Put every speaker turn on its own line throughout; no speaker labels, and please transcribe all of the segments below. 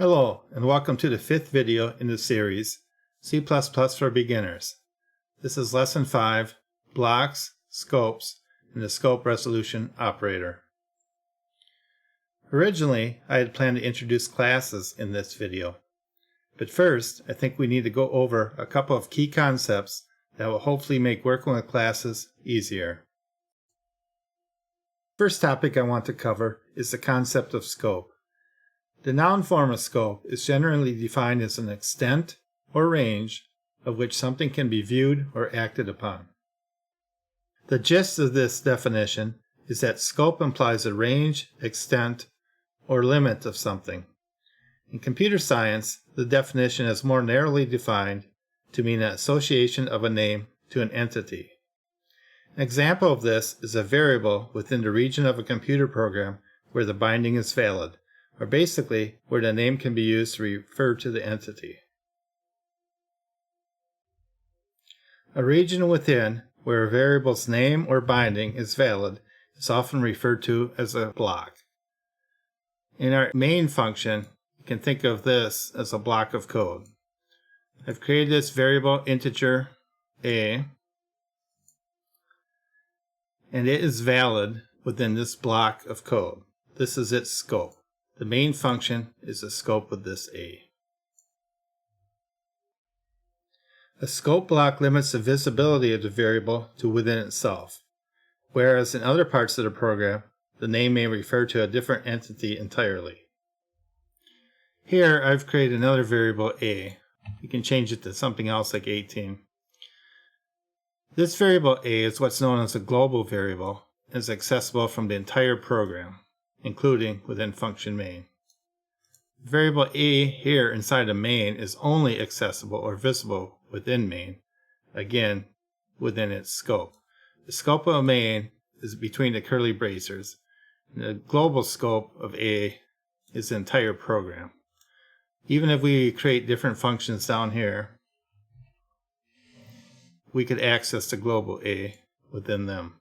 Hello, and welcome to the fifth video in the series, C++ for Beginners. This is Lesson 5, Blocks, Scopes, and the Scope Resolution Operator. Originally, I had planned to introduce classes in this video, but first, I think we need to go over a couple of key concepts that will hopefully make working with classes easier. First topic I want to cover is the concept of scope. The noun form of scope is generally defined as an extent or range of which something can be viewed or acted upon. The gist of this definition is that scope implies a range, extent, or limit of something. In computer science, the definition is more narrowly defined to mean an association of a name to an entity. An example of this is a variable within the region of a computer program where the binding is valid, or basically where the name can be used to refer to the entity. A region within where a variable's name or binding is valid is often referred to as a block. In our main function, you can think of this as a block of code. I've created this variable integer a, and it is valid within this block of code. This is its scope. The main function is the scope of this a. A scope block limits the visibility of the variable to within itself, whereas in other parts of the program, the name may refer to a different entity entirely. Here, I've created another variable a. You can change it to something else like 18. This variable a is what's known as a global variable and is accessible from the entire program, including within function main. The variable a here inside of main is only accessible or visible within main, again within its scope. The scope of main is between the curly braces, and the global scope of a is the entire program. Even if we create different functions down here, we could access the global a within them.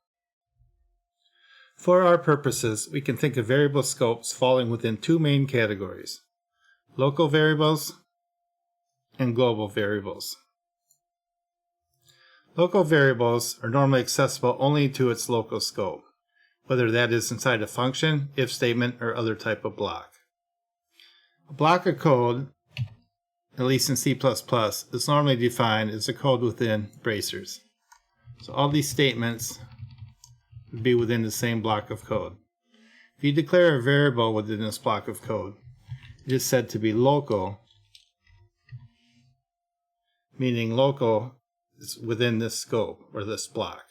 For our purposes, we can think of variable scopes falling within two main categories: local variables and global variables. Local variables are normally accessible only to its local scope, whether that is inside a function, if statement, or other type of block. A block of code, at least in C++, is normally defined as a code within bracers. So all these statements would be within the same block of code. If you declare a variable within this block of code, it is said to be local, meaning local is within this scope or this block.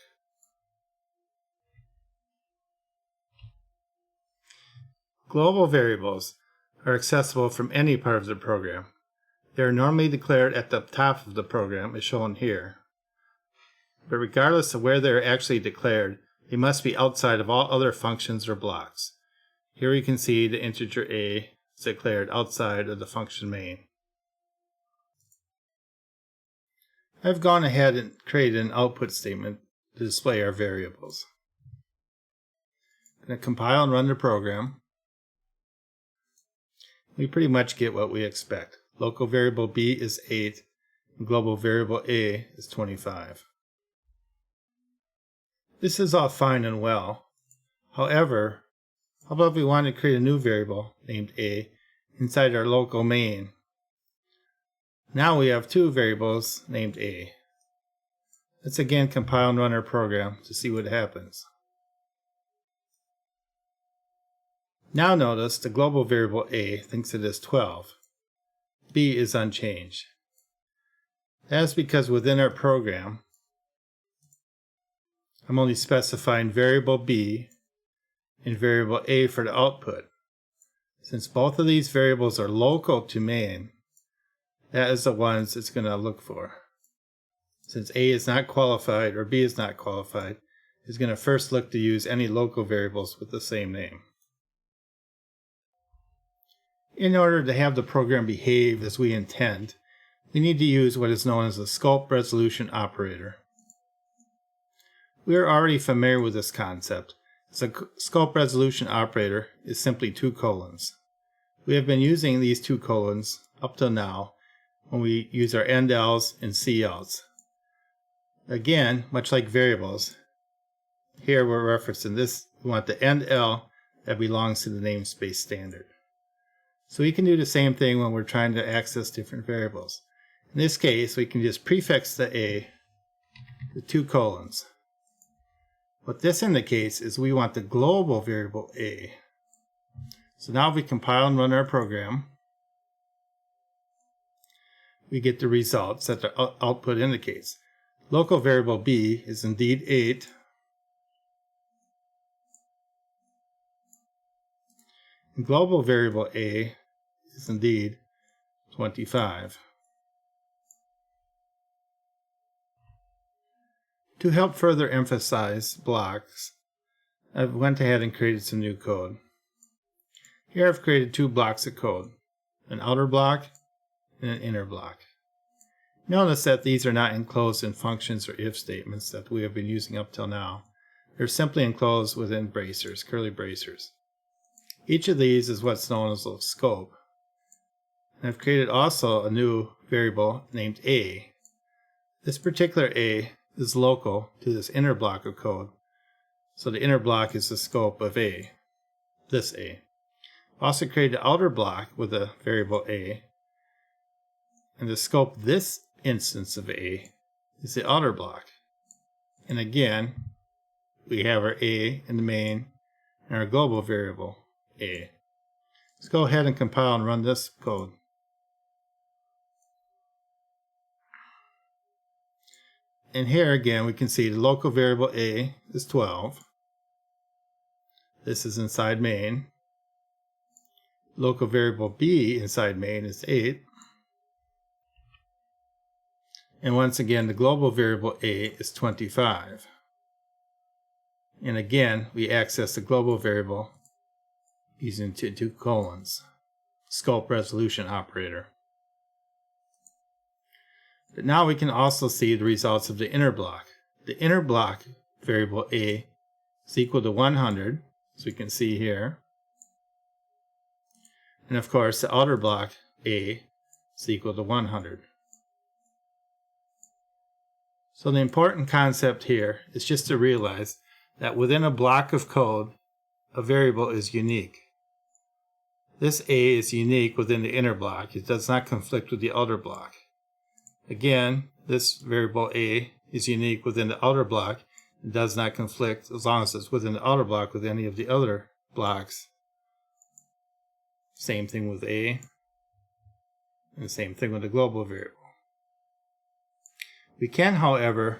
Global variables are accessible from any part of the program. They are normally declared at the top of the program, as shown here. But regardless of where they are actually declared, they must be outside of all other functions or blocks. Here we can see the integer a is declared outside of the function main. I've gone ahead and created an output statement to display our variables. I'm going to compile and run the program. We pretty much get what we expect. Local variable b is 8, and global variable a is 25. This is all fine and well. However, how about if we want to create a new variable named a inside our local main? Now we have two variables named a. Let's again compile and run our program to see what happens. Now notice the global variable a thinks it is 12. b is unchanged. That is because within our program, I'm only specifying variable b and variable a for the output. Since both of these variables are local to main, that is the ones it's going to look for. Since a is not qualified or b is not qualified, it's going to first look to use any local variables with the same name. In order to have the program behave as we intend, we need to use what is known as a scope resolution operator. We are already familiar with this concept, as a scope resolution operator is simply two colons. We have been using these two colons up till now when we use our endls and couts. Again, much like variables, here we're referencing this. We want the endl that belongs to the namespace standard. So we can do the same thing when we're trying to access different variables. In this case, we can just prefix the a to two colons. What this indicates is we want the global variable a. So now if we compile and run our program, we get the results that the output indicates. Local variable b is indeed 8. And global variable a is indeed 25. To help further emphasize blocks, I've went ahead and created some new code. Here I've created two blocks of code, an outer block and an inner block. Notice that these are not enclosed in functions or if statements that we have been using up till now. They're simply enclosed within bracers, curly bracers. Each of these is what's known as a scope. And I've created also a new variable named a. This particular a is local to this inner block of code. So the inner block is the scope of a, this a. I've also created the outer block with a variable a. And the scope of this instance of a is the outer block. And again, we have our a in the main and our global variable a. Let's go ahead and compile and run this code. And here again we can see the local variable a is 12. This is inside main. Local variable b inside main is 8. And once again the global variable a is 25. And again we access the global variable using two colons, scope resolution operator. But now we can also see the results of the inner block. The inner block variable a is equal to 100, as we can see here. And of course the outer block a is equal to 100. So the important concept here is just to realize that within a block of code, a variable is unique. This a is unique within the inner block. It does not conflict with the outer block. Again, this variable a is unique within the outer block. It does not conflict as long as it's within the outer block with any of the other blocks. Same thing with a, and the same thing with the global variable. We can, however,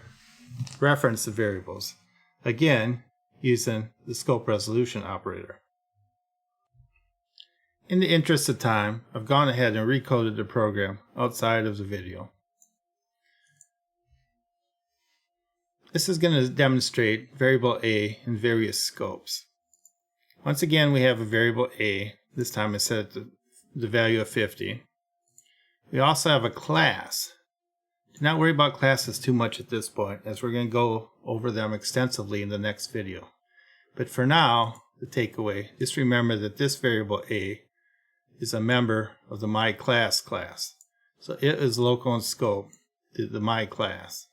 reference the variables, again, using the scope resolution operator. In the interest of time, I've gone ahead and recoded the program outside of the video. This is going to demonstrate variable a in various scopes. Once again, we have a variable a. This time I set it to the value of 50. We also have a class. Do not worry about classes too much at this point, as we're going to go over them extensively in the next video. But for now, the takeaway, just remember that this variable a is a member of the myClass class. So it is local in scope to the myClass.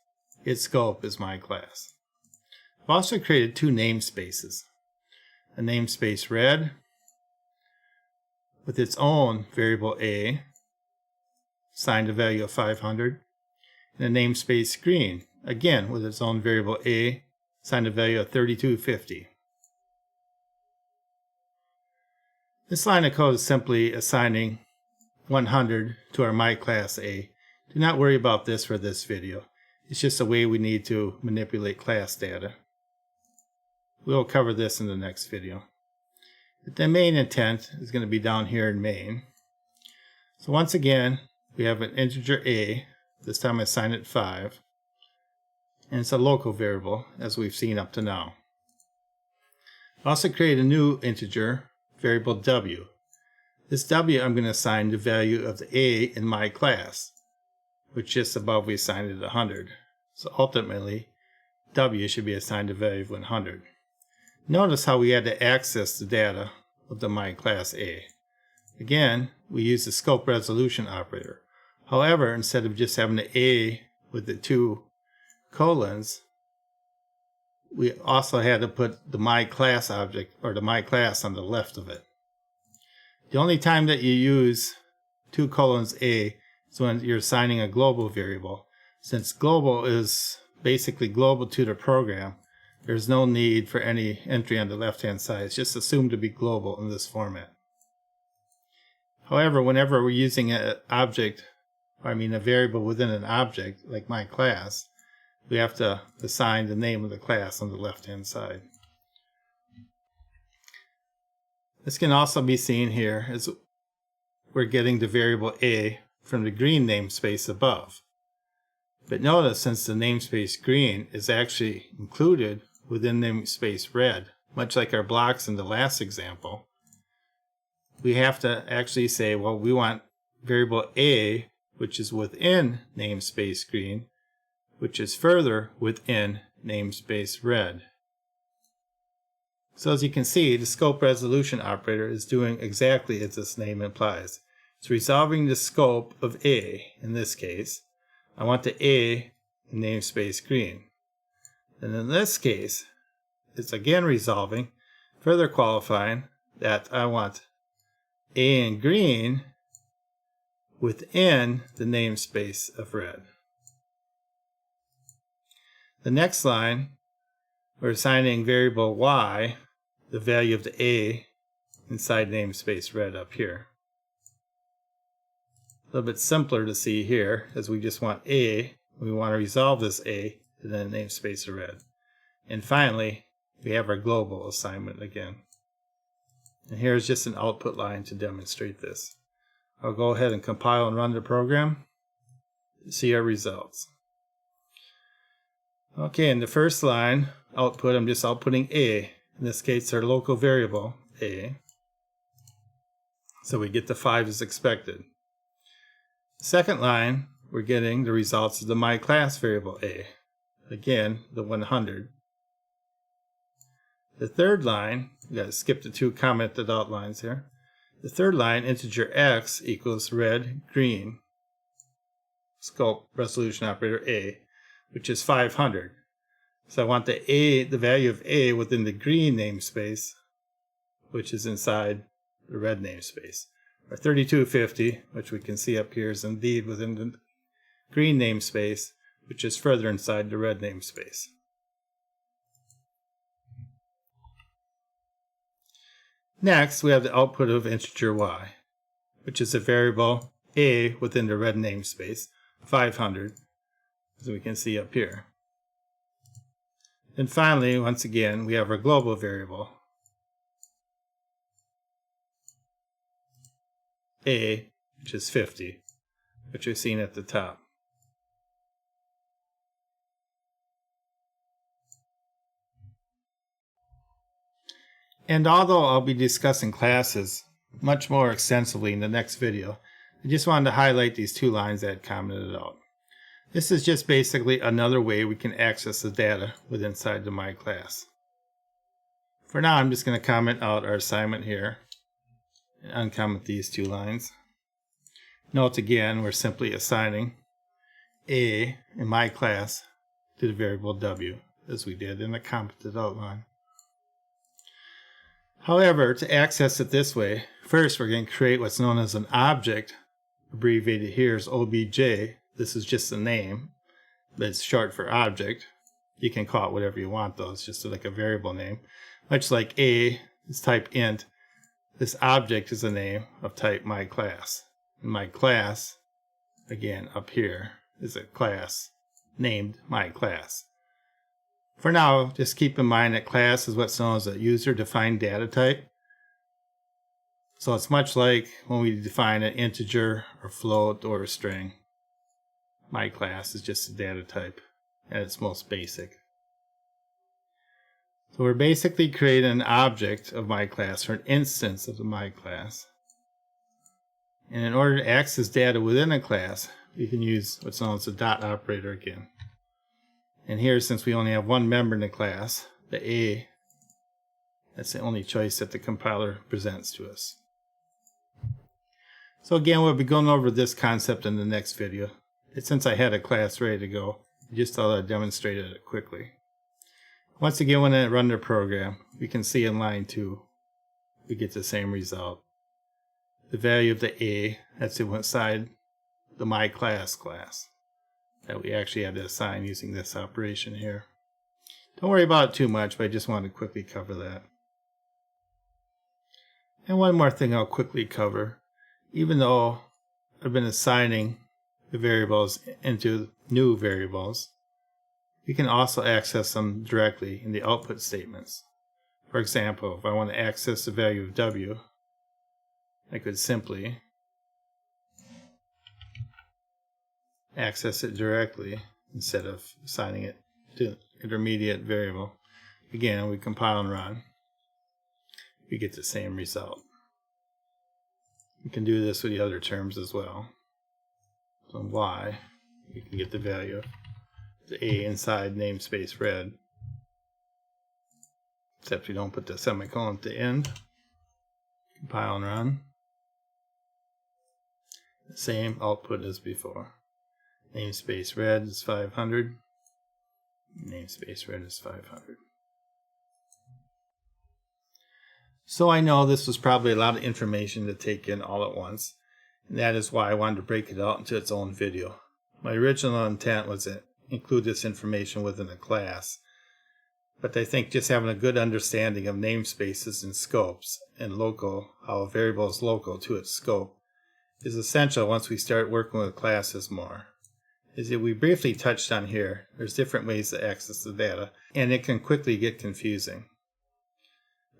Its scope is myClass. I've also created two namespaces. A namespace red with its own variable a, assigned a value of 500, and a namespace green, again with its own variable a, assigned a value of 3250. This line of code is simply assigning 100 to our myClass a. Do not worry about this for this video. It's just a way we need to manipulate class data. We'll cover this in the next video. But the main intent is going to be down here in main. So once again, we have an integer a. This time I assign it 5. And it's a local variable, as we've seen up to now. I also create a new integer variable w. This w I'm going to assign the value of the a in myClass, which just above we assigned it 100. So ultimately, w should be assigned a value of 100. Notice how we had to access the data of the myClass a. again, we use the scope resolution operator. However, instead of just having the A with the 2 colons, we also had to put the myClass object, or the myClass, on the left of it. The only time that you use 2 colons A is when you're assigning a global variable. Since global is basically global to the program, there's no need for any entry on the left-hand side. It's just assumed to be global in this format. However, whenever we're using an object, a variable within an object, like myClass, we have to assign the name of the class on the left-hand side. This can also be seen here as we're getting the variable A from the green namespace above. But notice, since the namespace green is actually included within namespace red, much like our blocks in the last example, we have to actually say, well, we want variable A, which is within namespace green, which is further within namespace red. So as you can see, the scope resolution operator is doing exactly as its name implies. It's resolving the scope of A. In this case, I want the A in namespace green. And in this case, it's again resolving, further qualifying that I want A in green within the namespace of red. The next line, we're assigning variable Y the value of the A inside namespace red up here. A little bit simpler to see here, as we just want A. We want to resolve this A to the namespace of red. And finally, we have our global assignment again. And here's just an output line to demonstrate this. I'll go ahead and compile and run the program to see our results. Okay, in the first line, output, I'm just outputting A. In this case, our local variable, A. So we get the 5 as expected. Second line, we're getting the results of the myClass variable A. Again, the 100. The third line, we got to skip the 2 commented out lines here. The third line, integer x equals red, green, scope resolution operator A, which is 500. So I want the value of A within the green namespace, which is inside the red namespace. Our 3250, which we can see up here, is indeed within the green namespace, which is further inside the red namespace. Next, we have the output of integer y, which is a variable A within the red namespace, 500, as we can see up here. And finally, once again, we have our global variable, A, which is 50, which we've seen at the top. And although I'll be discussing classes much more extensively in the next video, I just wanted to highlight these 2 lines that I commented out. This is just basically another way we can access the data within inside the myClass. For now, I'm just going to comment out our assignment here and uncomment these 2 lines. Note again, we're simply assigning A in myClass to the variable W, as we did in the commented out line. However, to access it this way, first we're going to create what's known as an object, abbreviated here as OBJ. This is just a name, but it's short for object. You can call it whatever you want though, it's just like a variable name. Much like A is type int, this object is a name of type myClass. And myClass, again up here, is a class named myClass. For now, just keep in mind that class is what's known as a user-defined data type. So it's much like when we define an integer or float or a string. myClass is just a data type at its most basic. So we're basically creating an object of myClass, or an instance of the myClass. And in order to access data within a class, we can use what's known as the dot operator again. And here, since we only have one member in the class, the A, that's the only choice that the compiler presents to us. So again, we'll be going over this concept in the next video. Since I had a class ready to go, I just thought I'd demonstrate it quickly. Once again, when I run the program, we can see in line 2, we get the same result. The value of the A, that's inside the My Class that we actually had to assign using this operation here. Don't worry about it too much, but I just wanted to quickly cover that. And one more thing I'll quickly cover. Even though I've been assigning the variables into new variables, we can also access them directly in the output statements. For example, if I want to access the value of W, I could simply access it directly instead of assigning it to an intermediate variable. Again, we compile and run. We get the same result. We can do this with the other terms as well. So Y, we can get the value of the A inside namespace red, except we don't put the semicolon at the end. Compile and run. The same output as before. Namespace red is 500. Namespace red is 500. So I know this was probably a lot of information to take in all at once, and that is why I wanted to break it out into its own video. My original intent was to include this information within a class, but I think just having a good understanding of namespaces and scopes and how a variable is local to its scope is essential once we start working with classes more. As we briefly touched on here, there's different ways to access the data, and it can quickly get confusing.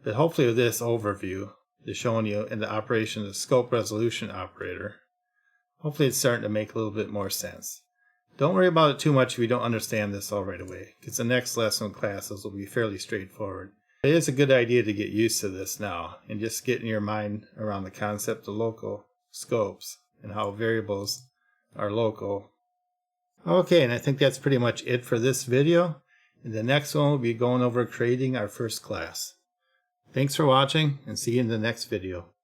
But hopefully with this overview, is showing you in the operation of the scope resolution operator, hopefully it's starting to make a little bit more sense. Don't worry about it too much if you don't understand this all right away, because the next lesson classes will be fairly straightforward. It is a good idea to get used to this now, and just getting your mind around the concept of local scopes and how variables are local. Okay, and I think that's pretty much it for this video. In the next one, we'll be going over creating our first class. Thanks for watching, and see you in the next video.